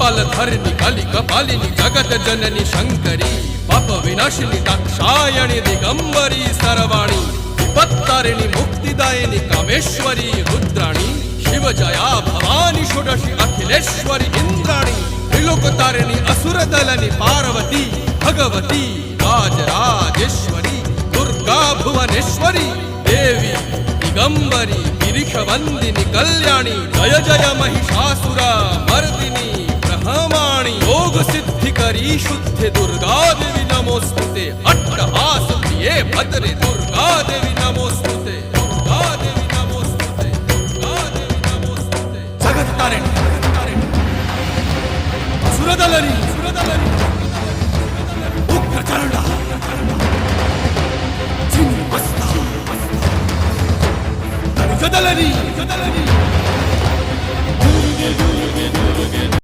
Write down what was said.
कपालधरिणि कलिकपालिनि जगत जननि शंकरी पाप विनाशिनी दाक्षायणि दिगंबरी सर्वाणी विपत्तारिणि मुक्तिदायिनी कामेश्वरी रुद्राणी शिवजया भवानी षोडशी अखिलेश्वरी इंद्राणी त्रिलोकतारिणि असुरदलनि पार्वती भगवती राजराजेश्वरी दुर्गा भुवनेश्वरी देवी दिगंबरी गिरीशवंदिनी कल्याणी जय जय महिषासुर मर्दिनी ब्रह्माणी योग सिद्धिकरी शुद्धे दुर्गा देवी नमोस्तुते अट्टहास प्रिये भद्रे दुर्गा देवी नमोस्तुते दुर्गा देवी नमोस्तुते दुर्गा देवी नमोस्तुते जगत तारिणी सुरदलनी उग्रचंडा चिन्मस्ता दलनी